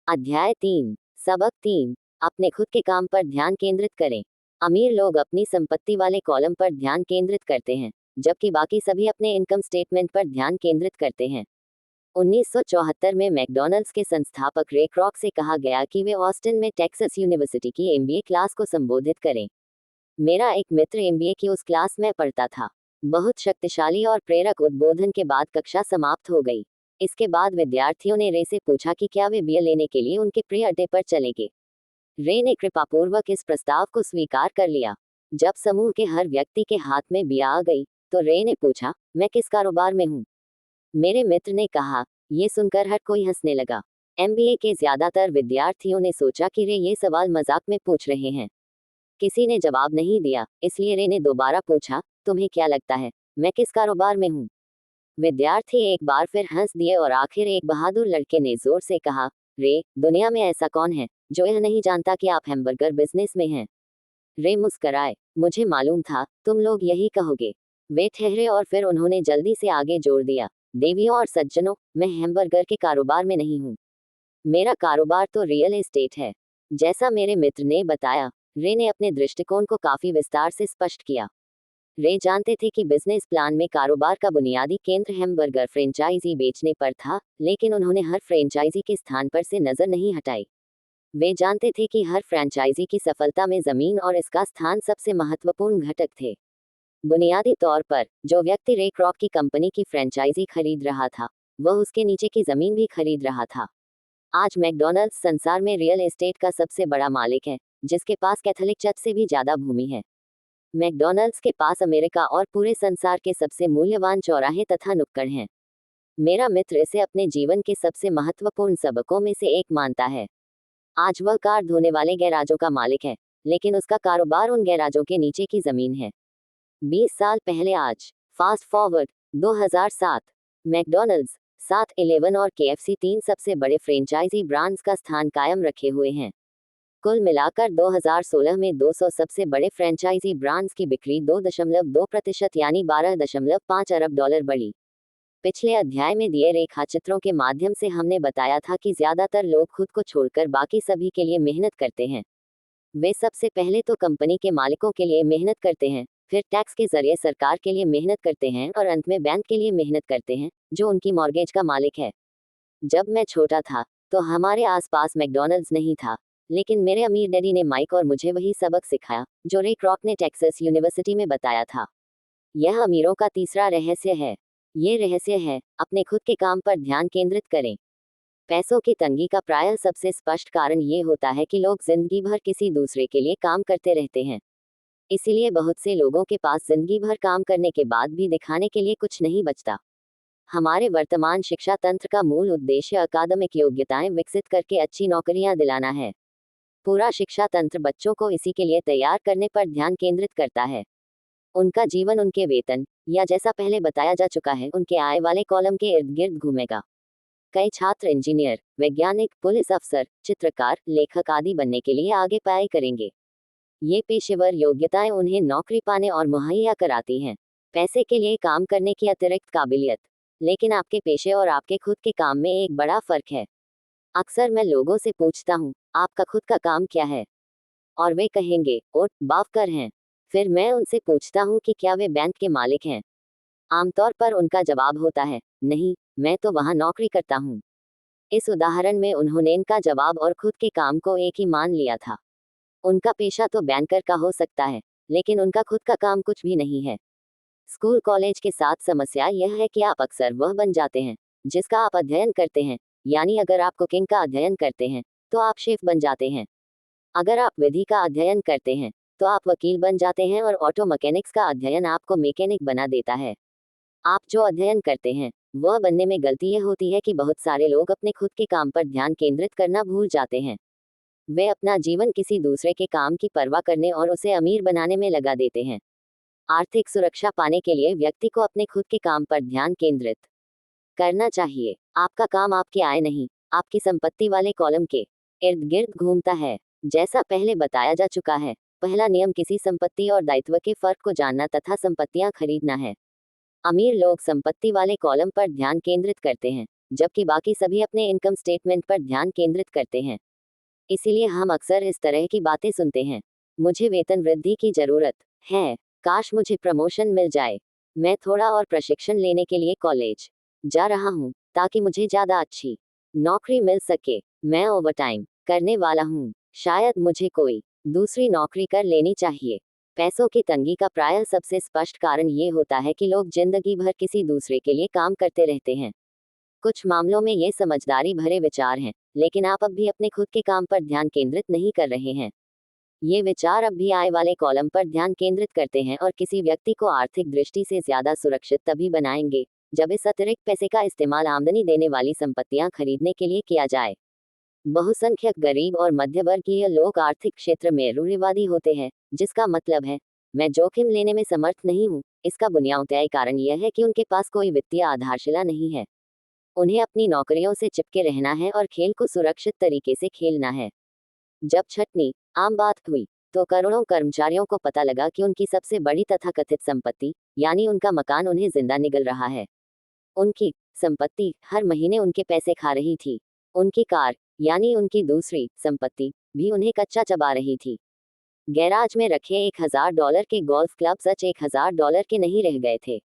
अध्याय 3। सबक 3। अपने खुद के काम पर ध्यान केंद्रित करें। अमीर लोग अपनी संपत्ति वाले कॉलम पर ध्यान केंद्रित करते हैं, जबकि बाकी सभी अपने इनकम स्टेटमेंट पर ध्यान केंद्रित करते हैं। 1974 में मैकडॉनल्ड्स के संस्थापक रे क्रॉक से कहा गया कि वे ऑस्टिन में टेक्सास यूनिवर्सिटी की एमबीए क्लास को संबोधित करें। मेरा एक मित्र एमबीए की उस क्लास में पढ़ता था। बहुत शक्तिशाली और प्रेरक उद्बोधन के बाद कक्षा समाप्त हो गई। इसके बाद विद्यार्थियों ने रे से पूछा कि क्या वे बीए लेने के लिए उनके प्रिय अड्डे पर चलेंगे। रे ने कृपापूर्वक इस प्रस्ताव को स्वीकार कर लिया। जब समूह के हर व्यक्ति के हाथ में बीए आ गई, तो रे ने पूछा, मैं किस कारोबार में हूँ? मेरे मित्र ने कहा। ये सुनकर हर कोई हंसने लगा। एमबीए के ज्यादातर विद्यार्थियों ने सोचा कि रे ये सवाल मजाक में पूछ रहे हैं। किसी ने जवाब नहीं दिया, इसलिए रे ने दोबारा पूछा, तुम्हें क्या लगता है, मैं किस कारोबार में हूँ? विद्यार्थी एक बार फिर हंस दिए और आखिर एक बहादुर लड़के ने जोर से कहा, रे, दुनिया में ऐसा कौन है जो यह नहीं जानता कि आप हैमबर्गर बिजनेस में हैं? रे मुस्कराए। मुझे मालूम था तुम लोग यही कहोगे। वे ठहरे और फिर उन्होंने जल्दी से आगे जोड़ दिया, देवियों और सज्जनों, मैं हैमबर्गर के कारोबार में नहीं हूँ। मेरा कारोबार तो रियल एस्टेट है। जैसा मेरे मित्र ने बताया, रे ने अपने दृष्टिकोण को काफी विस्तार से स्पष्ट किया। रे जानते थे कि बिजनेस प्लान में कारोबार का बुनियादी केंद्र हैमबर्गर फ्रेंचाइजी बेचने पर था, लेकिन उन्होंने हर फ्रेंचाइजी के स्थान पर से नजर नहीं हटाई। वे जानते थे कि हर फ्रेंचाइजी की सफलता में जमीन और इसका स्थान सबसे महत्वपूर्ण घटक थे। बुनियादी तौर पर, जो व्यक्ति रे क्रॉक की कंपनी की फ्रेंचाइजी खरीद रहा था, वह उसके नीचे की जमीन भी खरीद रहा था। आज मैकडॉनल्ड्स संसार में रियल एस्टेट का सबसे बड़ा मालिक है, जिसके पास कैथोलिक चर्च से भी ज्यादा भूमि है। मैकडॉनल्ड्स के पास अमेरिका और पूरे संसार के सबसे मूल्यवान चौराहे तथा नुक्कड़ हैं। मेरा मित्र इसे अपने जीवन के सबसे महत्वपूर्ण सबकों में से एक मानता है। आज वह कार धोने वाले गैराजों का मालिक है, लेकिन उसका कारोबार उन गैराजों के नीचे की जमीन है। 20 साल पहले आज, फास्ट फॉरवर्ड 2007, मैकडॉनल्ड्स, 7-Eleven और केएफसी 3 सबसे बड़े फ्रेंचाइजी ब्रांड्स का स्थान कायम रखे हुए हैं। कुल मिलाकर 2016 में 200 सबसे बड़े फ्रेंचाइजी ब्रांड्स की बिक्री 2.2% यानी $12.5 अरब बढ़ी। पिछले अध्याय में दिए रेखाचित्रों के माध्यम से हमने बताया था कि ज्यादातर लोग खुद को छोड़कर बाकी सभी के लिए मेहनत करते हैं। वे सबसे पहले तो कंपनी के मालिकों के लिए मेहनत करते हैं, फिर टैक्स के जरिए सरकार के लिए मेहनत करते हैं और अंत में बैंक के लिए मेहनत करते हैं, जो उनकी मॉर्गेज का मालिक है। जब मैं छोटा था, तो हमारे आसपास मैकडॉनल्ड्स नहीं था, लेकिन मेरे अमीर डैडी ने माइक और मुझे वही सबक सिखाया जो रे क्रॉक ने टेक्सास यूनिवर्सिटी में बताया था। यह अमीरों का तीसरा रहस्य है। ये रहस्य है, अपने खुद के काम पर ध्यान केंद्रित करें। पैसों की तंगी का प्रायः सबसे स्पष्ट कारण ये होता है कि लोग जिंदगी भर किसी दूसरे के लिए काम करते रहते हैं। इसीलिए बहुत से लोगों के पास जिंदगी भर काम करने के बाद भी दिखाने के लिए कुछ नहीं बचता। हमारे वर्तमान शिक्षा तंत्र का मूल उद्देश्य अकादमिक योग्यताएं विकसित करके अच्छी नौकरियां दिलाना है। पूरा शिक्षा तंत्र बच्चों को इसी के लिए तैयार करने पर ध्यान केंद्रित करता है। उनका जीवन उनके वेतन, या जैसा पहले बताया जा चुका है, उनके आय वाले कॉलम के इर्द गिर्द घूमेगा। कई छात्र इंजीनियर, वैज्ञानिक, पुलिस अफसर, चित्रकार, लेखक आदि बनने के लिए आगे पढ़ाई करेंगे। ये पेशेवर योग्यताएं उन्हें नौकरी पाने और मुहैया कराती हैं। पैसे के लिए काम करने की अतिरिक्त काबिलियत। लेकिन आपके पेशे और आपके खुद के काम में एक बड़ा फर्क है। अक्सर मैं लोगों से पूछता हूँ, आपका खुद का काम क्या है? और वे कहेंगे, ओह, बावकर हैं। फिर मैं उनसे पूछता हूँ कि क्या वे बैंक के मालिक हैं? आमतौर पर उनका जवाब होता है, नहीं, मैं तो वहाँ नौकरी करता हूँ। इस उदाहरण में उन्होंने इनका जवाब और खुद के काम को एक ही मान लिया था। उनका पेशा तो बैंकर का हो सकता है, लेकिन उनका खुद का काम कुछ भी नहीं है। स्कूल कॉलेज के साथ समस्या यह है कि आप अक्सर वह बन जाते हैं जिसका आप अध्ययन करते हैं। यानी अगर आप कुकिंग का अध्ययन करते हैं, तो आप शेफ बन जाते हैं। अगर आप विधि का अध्ययन करते हैं, तो आप वकील बन जाते हैं और ऑटो मैकेनिक्स का अध्ययन आपको मैकेनिक बना देता है। आप जो अध्ययन करते हैं, वह बनने में गलती यह होती है कि बहुत सारे लोग अपने खुद के काम पर ध्यान केंद्रित करना भूल जाते हैं। वे अपना जीवन किसी दूसरे के काम की परवाह करने और उसे अमीर बनाने में लगा देते हैं। आर्थिक सुरक्षा पाने के लिए व्यक्ति को अपने खुद के काम पर ध्यान केंद्रित करना चाहिए। आपका काम आपकी आय नहीं, आपकी संपत्ति वाले कॉलम के इर्द गिर्द घूमता है। जैसा पहले बताया जा चुका है, पहला नियम किसी संपत्ति और दायित्व के फर्क को जानना तथा संपत्तियां खरीदना है। अमीर लोग संपत्ति वाले कॉलम पर ध्यान केंद्रित करते हैं, जबकि बाकी सभी अपने इनकम स्टेटमेंट पर ध्यान केंद्रित करते हैं। इसीलिए हम अक्सर इस तरह की बातें सुनते हैं। मुझे वेतन वृद्धि की जरूरत है। काश मुझे प्रमोशन मिल जाए। मैं थोड़ा और प्रशिक्षण लेने के लिए कॉलेज जा रहा हूँ ताकि मुझे ज्यादा अच्छी नौकरी मिल सके। मैं ओवरटाइम करने वाला हूँ। शायद मुझे कोई दूसरी नौकरी कर लेनी चाहिए। पैसों की तंगी का प्रायः सबसे स्पष्ट कारण ये होता है कि लोग जिंदगी भर किसी दूसरे के लिए काम करते रहते हैं। कुछ मामलों में ये समझदारी भरे विचार हैं, लेकिन आप अब भी अपने खुद के काम पर ध्यान केंद्रित नहीं कर रहे हैं। ये विचार अब भी आय वाले कॉलम पर ध्यान केंद्रित करते हैं और किसी व्यक्ति को आर्थिक दृष्टि से ज्यादा सुरक्षित तभी बनाएंगे जब इस अतिरिक्त पैसे का इस्तेमाल आमदनी देने वाली संपत्तियां खरीदने के लिए किया जाए। बहुसंख्यक गरीब और मध्यवर्गीय लोग आर्थिक क्षेत्र में रूढ़िवादी होते हैं, जिसका मतलब है मैं जोखिम लेने में समर्थ नहीं हूँ। इसका बुनियादी कारण यह है कि उनके पास कोई वित्तीय आधारशिला नहीं है। उन्हें अपनी नौकरियों से चिपके रहना है और खेल को सुरक्षित तरीके से खेलना है। जब छटनी आम बात हुई तो करोड़ों कर्मचारियों को पता लगा कि उनकी सबसे बड़ी तथाकथित संपत्ति यानी उनका मकान उन्हें जिंदा निगल रहा है। उनकी संपत्ति हर महीने उनके पैसे खा रही थी। उनकी कार यानी उनकी दूसरी संपत्ति भी उन्हें कच्चा चबा रही थी। गैराज में रखे $1000 के गोल्फ क्लब सच $1000 के नहीं रह गए थे।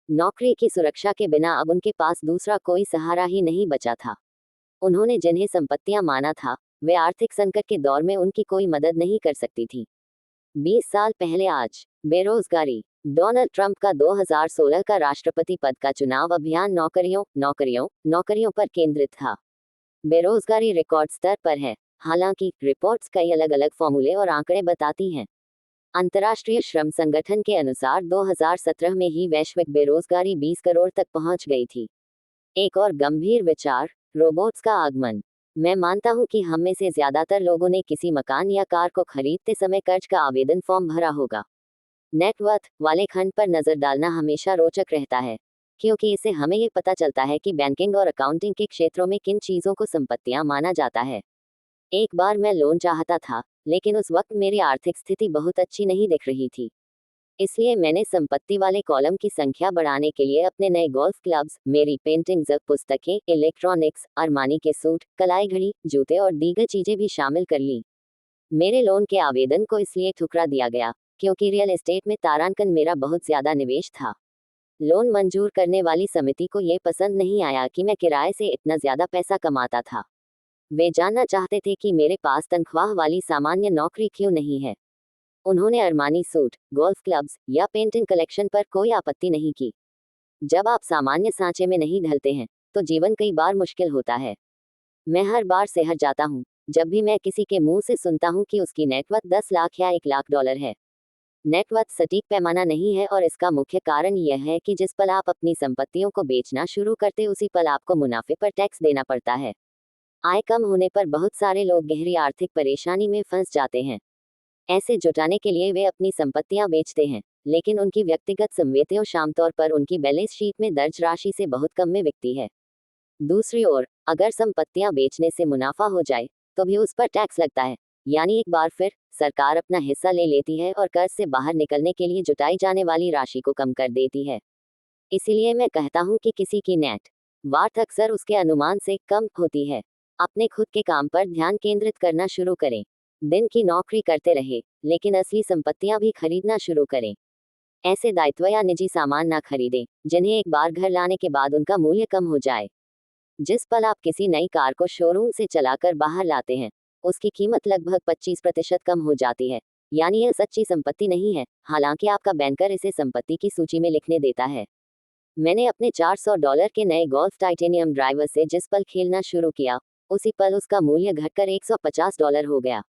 नौकरी की सुरक्षा के बिना अब उनके पास दूसरा कोई सहारा ही नहीं बचा था। उन्होंने जिन्हें संपत्तियां माना था, वे आर्थिक संकट के दौर में उनकी कोई मदद नहीं कर सकती थी। 20 साल पहले आज बेरोजगारी। डोनाल्ड ट्रंप का 2016 का राष्ट्रपति पद का चुनाव अभियान नौकरियों पर केंद्रित था। बेरोजगारी रिकॉर्ड स्तर पर है। हालांकि रिपोर्ट्स कई अलग अलग फॉर्मूले और आंकड़े बताती हैं। अंतर्राष्ट्रीय श्रम संगठन के अनुसार 2017 में ही वैश्विक बेरोजगारी 20 करोड़ तक पहुंच गई थी। एक और गंभीर विचार, रोबोट्स का आगमन। मैं मानता हूं कि हम में से ज्यादातर लोगों ने किसी मकान या कार को खरीदते समय कर्ज का आवेदन फॉर्म भरा होगा। नेटवर्थ वाले खंड पर नजर डालना हमेशा रोचक रहता है, क्योंकि इससे हमें ये पता चलता है कि बैंकिंग और अकाउंटिंग के क्षेत्रों में किन चीजों को संपत्तियां माना जाता है। एक बार मैं लोन चाहता था, लेकिन उस वक्त मेरी आर्थिक स्थिति बहुत अच्छी नहीं दिख रही थी। इसलिए मैंने संपत्ति वाले कॉलम की संख्या बढ़ाने के लिए अपने नए गोल्फ क्लब्स, मेरी पेंटिंग्स, पुस्तकें, इलेक्ट्रॉनिक्स, अरमानी के सूट, कलाई घड़ी, जूते और दीगर चीजें भी शामिल कर ली। मेरे लोन के आवेदन को इसलिए ठुकरा दिया गया क्योंकि रियल एस्टेट में तारांकन मेरा बहुत ज्यादा निवेश था। लोन मंजूर करने वाली समिति को ये पसंद नहीं आया कि मैं किराए से इतना ज्यादा पैसा कमाता था। वे जानना चाहते थे कि मेरे पास तनख्वाह वाली सामान्य नौकरी क्यों नहीं है। उन्होंने अरमानी सूट, गोल्फ क्लब्स या पेंटिंग कलेक्शन पर कोई आपत्ति नहीं की। जब आप सामान्य सांचे में नहीं ढलते हैं, तो जीवन कई बार मुश्किल होता है। मैं हर बार सहज जाता हूँ जब भी मैं किसी के मुंह से सुनता हूँ कि उसकी नेटवर्थ 10 लाख या $1 लाख है। नेटवर्थ सटीक पैमाना नहीं है और इसका मुख्य कारण यह है कि जिस पल आप अपनी संपत्तियों को बेचना शुरू करते उसी पल आपको मुनाफे पर टैक्स देना पड़ता है। आय कम होने पर बहुत सारे लोग गहरी आर्थिक परेशानी में फंस जाते हैं। ऐसे जुटाने के लिए वे अपनी संपत्तियां बेचते हैं, लेकिन उनकी व्यक्तिगत संपत्तियां आमतौर पर उनकी बैलेंस शीट में दर्ज राशि से बहुत कम में बिकती है। दूसरी ओर, अगर संपत्तियां बेचने से मुनाफा हो जाए, तो भी उस पर टैक्स लगता है। यानी एक बार फिर सरकार अपना हिस्सा ले लेती है और कर्ज से बाहर निकलने के लिए जुटाई जाने वाली राशि को कम कर देती है। इसीलिए मैं कहता हूं कि किसी की नेट वर्थ अक्सर उसके अनुमान से कम होती है। अपने खुद के काम पर ध्यान केंद्रित करना शुरू करें। दिन की नौकरी करते रहे, लेकिन असली संपत्तियां भी खरीदना शुरू करें। ऐसे दायित्व या निजी सामान ना खरीदें जिन्हें एक बार घर लाने के बाद उनका मूल्य कम हो जाए। जिस पल आप किसी नई कार को शोरूम से चलाकर बाहर लाते हैं, उसकी कीमत लगभग 25% कम हो जाती है। यानी यह सच्ची संपत्ति नहीं है, हालांकि आपका बैंकर इसे संपत्ति की सूची में लिखने देता है। मैंने अपने $400 के नए गोल्फ टाइटेनियम ड्राइवर से जिस पल खेलना शुरू किया, उसी पल उसका मूल्य घटकर $150 हो गया।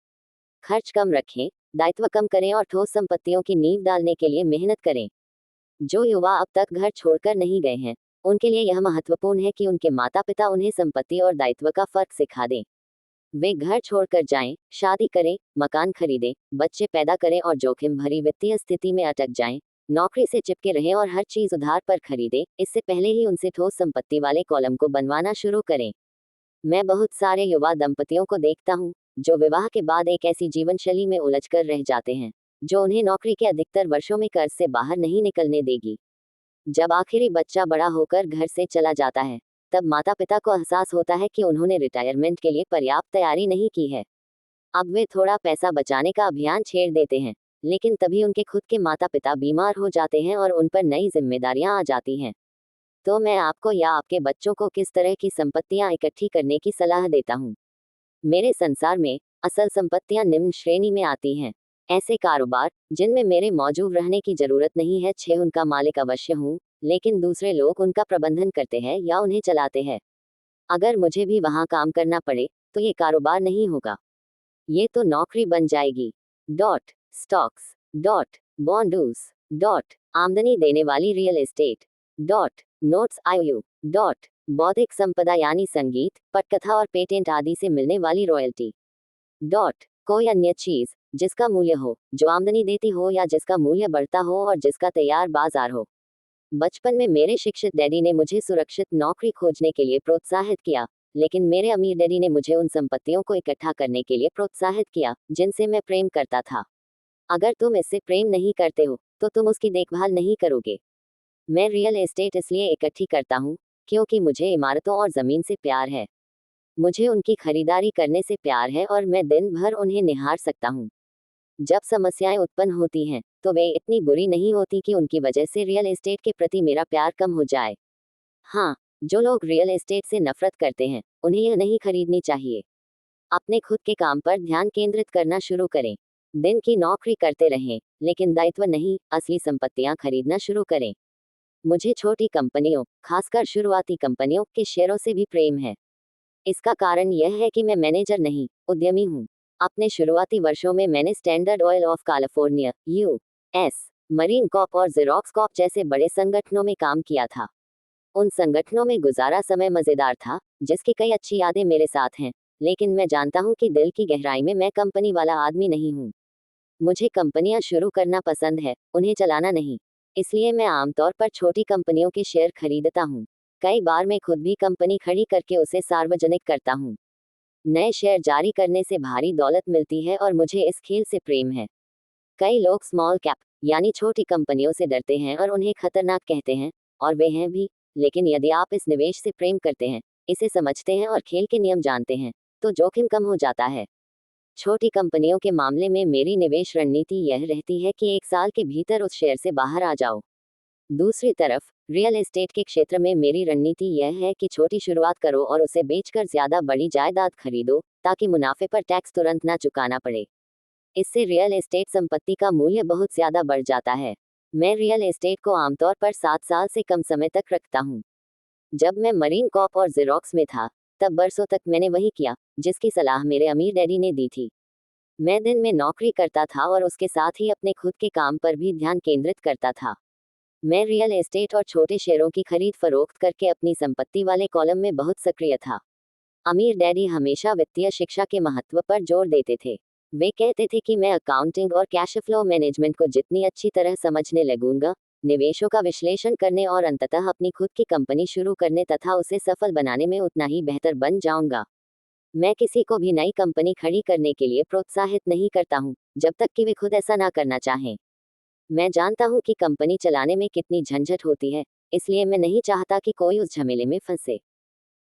खर्च कम रखें, दायित्व कम करें और ठोस संपत्तियों की नींव डालने के लिए मेहनत करें। जो युवा अब तक घर छोड़कर नहीं गए हैं, उनके लिए यह महत्वपूर्ण है कि उनके माता पिता उन्हें संपत्ति और दायित्व का फर्क सिखा दें। वे घर छोड़कर जाएं, शादी करें, मकान खरीदें, बच्चे पैदा करें और जोखिम भरी वित्तीय स्थिति में अटक जाएं, नौकरी से चिपके रहें और हर चीज उधार पर खरीदें, इससे पहले ही उनसे ठोस संपत्ति वाले कॉलम को बनवाना शुरू करें। मैं बहुत सारे युवा दंपतियों को देखता हूँ जो विवाह के बाद एक ऐसी जीवन शैली में उलझकर रह जाते हैं जो उन्हें नौकरी के अधिकतर वर्षों में कर्ज से बाहर नहीं निकलने देगी। जब आखिरी बच्चा बड़ा होकर घर से चला जाता है, तब माता पिता को एहसास होता है कि उन्होंने रिटायरमेंट के लिए पर्याप्त तैयारी नहीं की है। अब वे थोड़ा पैसा बचाने का अभियान छेड़ देते हैं, लेकिन तभी उनके खुद के माता पिता बीमार हो जाते हैं और उन पर नई जिम्मेदारियां आ जाती हैं। तो मैं आपको या आपके बच्चों को किस तरह की संपत्तियां इकट्ठी करने की सलाह देता हूँ। मेरे संसार में असल संपत्तियां निम्न श्रेणी में आती हैं। ऐसे कारोबार जिनमें मेरे मौजूद रहने की जरूरत नहीं है, 6 उनका मालिक अवश्य हूँ, लेकिन दूसरे लोग उनका प्रबंधन करते हैं या उन्हें चलाते हैं। अगर मुझे भी वहाँ काम करना पड़े तो ये कारोबार नहीं होगा, ये तो नौकरी बन जाएगी। डॉट स्टॉक्स, डॉट बॉन्डूस, डॉट आमदनी देने वाली रियल एस्टेट, डॉट नोट्स आयु, डॉट बौद्धिक संपदा यानी संगीत, पटकथा और पेटेंट आदि से मिलने वाली रॉयल्टी, डॉट कोई अन्य चीज जिसका मूल्य हो, जो आमदनी देती हो या जिसका मूल्य बढ़ता हो और जिसका तैयार बाजार हो। बचपन में मेरे शिक्षित डैडी ने मुझे सुरक्षित नौकरी खोजने के लिए प्रोत्साहित किया, लेकिन मेरे अमीर डैडी ने मुझे उन संपत्तियों को इकट्ठा करने के लिए प्रोत्साहित किया जिनसे मैं प्रेम करता था। अगर तुम इससे प्रेम नहीं करते हो तो तुम उसकी देखभाल नहीं करोगे। मैं रियल एस्टेट इसलिए इकट्ठी करता हूँ क्योंकि मुझे इमारतों और जमीन से प्यार है। मुझे उनकी खरीदारी करने से प्यार है और मैं दिन भर उन्हें निहार सकता हूँ। जब समस्याएं उत्पन्न होती हैं तो वे इतनी बुरी नहीं होती कि उनकी वजह से रियल एस्टेट के प्रति मेरा प्यार कम हो जाए। हाँ, जो लोग रियल एस्टेट से नफरत करते हैं उन्हें यह नहीं खरीदनी चाहिए। अपने खुद के काम पर ध्यान केंद्रित करना शुरू करें। दिन की नौकरी करते रहें, लेकिन दायित्व नहीं, असली संपत्तियां खरीदना शुरू करें। मुझे छोटी कंपनियों, खासकर शुरुआती कंपनियों के शेयरों से भी प्रेम है। इसका कारण यह है कि मैं मैनेजर नहीं, उद्यमी हूँ। अपने शुरुआती वर्षों में मैंने standard oil of California, US, marine Corp और जेरोक्स कॉर्प जैसे बड़े संगठनों में काम किया था। उन संगठनों में गुजारा समय मजेदार था, जिसकी कई अच्छी यादें मेरे साथ हैं, लेकिन मैं जानता हूँ कि दिल की गहराई में मैं कंपनी वाला आदमी नहीं हूँ। मुझे कंपनियां शुरू करना पसंद है, उन्हें चलाना नहीं। इसलिए मैं आमतौर पर छोटी कंपनियों के शेयर खरीदता हूँ। कई बार मैं खुद भी कंपनी खड़ी करके उसे सार्वजनिक करता हूँ। नए शेयर जारी करने से भारी दौलत मिलती है और मुझे इस खेल से प्रेम है। कई लोग स्मॉल कैप यानी छोटी कंपनियों से डरते हैं और उन्हें खतरनाक कहते हैं, और वे हैं भी। लेकिन यदि आप इस निवेश से प्रेम करते हैं, इसे समझते हैं और खेल के नियम जानते हैं, तो जोखिम कम हो जाता है। छोटी कंपनियों के मामले में मेरी निवेश रणनीति यह रहती है कि 1 साल के भीतर उस शेयर से बाहर आ जाओ। दूसरी तरफ रियल एस्टेट के क्षेत्र में मेरी रणनीति यह है कि छोटी शुरुआत करो और उसे बेचकर ज्यादा बड़ी जायदाद खरीदो, ताकि मुनाफे पर टैक्स तुरंत ना चुकाना पड़े। इससे रियल एस्टेट संपत्ति का मूल्य बहुत ज्यादा बढ़ जाता है। मैं रियल एस्टेट को आमतौर पर 7 साल से कम समय तक रखता हूँ। जब मैं मरीन कॉर्प और जेरोक्स में था, तब बरसों तक मैंने वही किया जिसकी सलाह मेरे अमीर डैडी ने दी थी। मैं दिन में नौकरी करता था और उसके साथ ही अपने खुद के काम पर भी ध्यान केंद्रित करता था। मैं रियल एस्टेट और छोटे शेयरों की खरीद फरोख्त करके अपनी संपत्ति वाले कॉलम में बहुत सक्रिय था। अमीर डैडी हमेशा वित्तीय शिक्षा के महत्व पर जोर देते थे। वे कहते थे कि मैं अकाउंटिंग और कैश फ्लो मैनेजमेंट को जितनी अच्छी तरह समझने लगूंगा, निवेशों का विश्लेषण करने और अंततः अपनी खुद की कंपनी शुरू करने तथा उसे सफल बनाने में उतना ही बेहतर बन जाऊंगा। मैं किसी को भी नई कंपनी खड़ी करने के लिए प्रोत्साहित नहीं करता हूं, जब तक कि वे खुद ऐसा ना करना चाहें। मैं जानता हूं कि कंपनी चलाने में कितनी झंझट होती है, इसलिए मैं नहीं चाहता कि कोई उस झमेले में फंसे।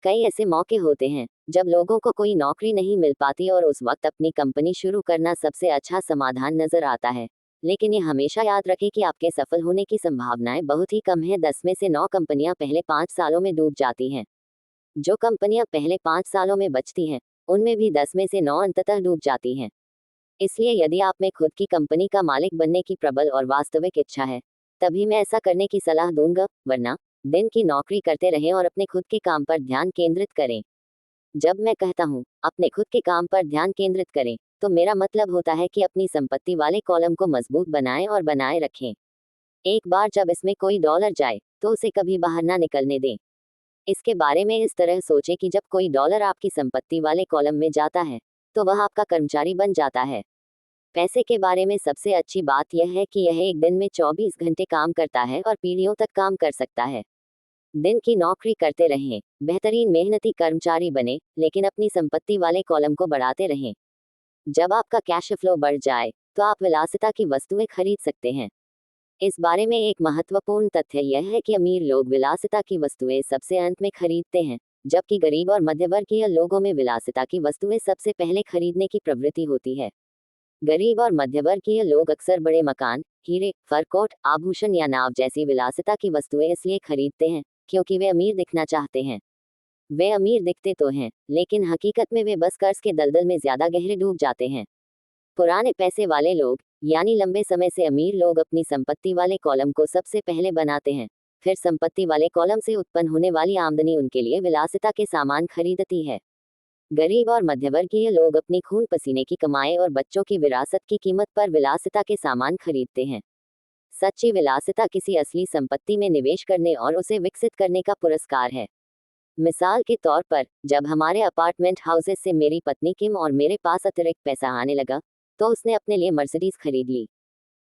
कई ऐसे मौके होते हैं जब लोगों को कोई नौकरी नहीं मिल पाती और उस वक्त अपनी कंपनी शुरू करना सबसे अच्छा समाधान नजर आता है। लेकिन ये हमेशा याद रखें कि आपके सफल होने की संभावनाएं बहुत ही कम है। 10 में से 9 कंपनियां पहले 5 सालों में डूब जाती हैं। जो कंपनियां पहले 5 सालों में बचती हैं, उनमें भी 10 में से 9 अंततः डूब जाती हैं। इसलिए यदि आप में खुद की कंपनी का मालिक बनने की प्रबल और वास्तविक इच्छा है, तभी मैं ऐसा करने की सलाह दूंगा, वरना दिन की नौकरी करते रहें और अपने खुद के काम पर ध्यान केंद्रित करें। जब मैं कहता हूँ अपने खुद के काम पर ध्यान केंद्रित करें, तो मेरा मतलब होता है कि अपनी संपत्ति वाले कॉलम को मजबूत बनाएं और बनाए रखें। एक बार जब इसमें कोई डॉलर जाए तो उसे कभी बाहर ना निकलने दें। इसके बारे में इस तरह सोचें कि जब कोई डॉलर आपकी संपत्ति वाले कॉलम में जाता है, तो वह आपका कर्मचारी बन जाता है। पैसे के बारे में सबसे अच्छी बात यह है कि यह एक दिन में 24 घंटे काम करता है और पीढ़ियों तक काम कर सकता है। दिन की नौकरी करते रहें, बेहतरीन मेहनती कर्मचारी बने, लेकिन अपनी संपत्ति वाले कॉलम को बढ़ाते रहें। जब आपका कैश फ्लो बढ़ जाए, तो आप विलासिता की वस्तुएं खरीद सकते हैं। इस बारे में एक महत्वपूर्ण तथ्य यह है कि अमीर लोग विलासिता की वस्तुएं सबसे अंत में खरीदते हैं, जबकि गरीब और मध्यवर्गीय लोगों में विलासिता की वस्तुएं सबसे पहले खरीदने की प्रवृत्ति होती है। गरीब और मध्यवर्गीय लोग अक्सर बड़े मकान, हीरे, फर कोट, आभूषण या नाव जैसी विलासिता की वस्तुएं इसलिए खरीदते हैं क्योंकि वे अमीर दिखना चाहते हैं। वे अमीर दिखते तो हैं, लेकिन हकीकत में वे बस कर्ज के दलदल में ज्यादा गहरे डूब जाते हैं। पुराने पैसे वाले लोग, यानी लंबे समय से अमीर लोग, अपनी संपत्ति वाले कॉलम को सबसे पहले बनाते हैं। फिर संपत्ति वाले कॉलम से उत्पन्न होने वाली आमदनी उनके लिए विलासिता के सामान खरीदती है। गरीब और मध्यवर्गीय लोग अपनी खून पसीने की कमाई और बच्चों की विरासत की कीमत पर विलासिता के सामान खरीदते हैं। सच्ची विलासिता किसी असली संपत्ति में निवेश करने और उसे विकसित करने का पुरस्कार है। मिसाल के तौर पर, जब हमारे अपार्टमेंट हाउसेस से मेरी पत्नी किम और मेरे पास अतिरिक्त पैसा आने लगा, तो उसने अपने लिए मर्सिडीज खरीद ली।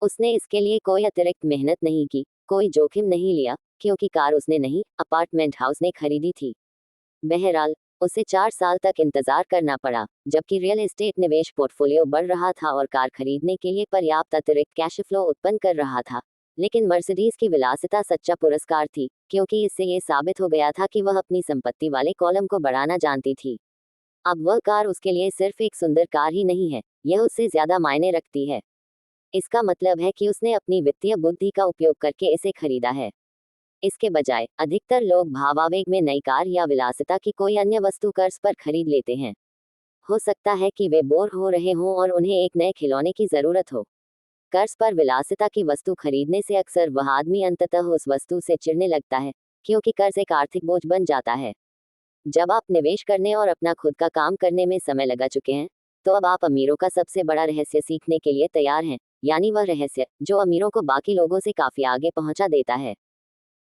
उसने इसके लिए कोई अतिरिक्त मेहनत नहीं की, कोई जोखिम नहीं लिया, क्योंकि कार उसने नहीं, अपार्टमेंट हाउस ने खरीदी थी। बहरहाल, उसे 4 साल तक इंतजार करना पड़ा, जबकि रियल एस्टेट निवेश पोर्टफोलियो बढ़ रहा था और कार खरीदने के लिए पर्याप्त अतिरिक्त कैश फ्लो उत्पन्न कर रहा था। लेकिन मर्सिडीज की विलासिता सच्चा पुरस्कार थी, क्योंकि इससे ये साबित हो गया था कि वह अपनी संपत्ति वाले कॉलम को बढ़ाना जानती थी। अब वह कार उसके लिए सिर्फ एक सुंदर कार ही नहीं है, यह उससे ज्यादा मायने रखती है। इसका मतलब है कि उसने अपनी वित्तीय बुद्धि का उपयोग करके इसे खरीदा है। इसके बजाय अधिकतर लोग भावावेग में नई कार या विलासिता की कोई अन्य वस्तु कर्ज पर खरीद लेते हैं। हो सकता है कि वे बोर हो रहे हों और उन्हें एक नए खिलौने की जरूरत हो। कर्ज पर विलासिता की वस्तु खरीदने से अक्सर वह आदमी अंततः उस वस्तु से चिढ़ने लगता है, क्योंकि कर्ज एक आर्थिक बोझ बन जाता है। जब आप निवेश करने और अपना खुद का काम करने में समय लगा चुके हैं, तो अब आप अमीरों का सबसे बड़ा रहस्य सीखने के लिए तैयार हैं, यानी वह रहस्य जो अमीरों को बाकी लोगों से काफी आगे पहुंचा देता है।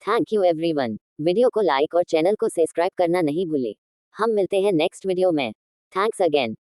Thank you everyone. वीडियो को लाइक और चैनल को सब्सक्राइब करना नहीं भूले। हम मिलते हैं नेक्स्ट वीडियो में। Thanks again.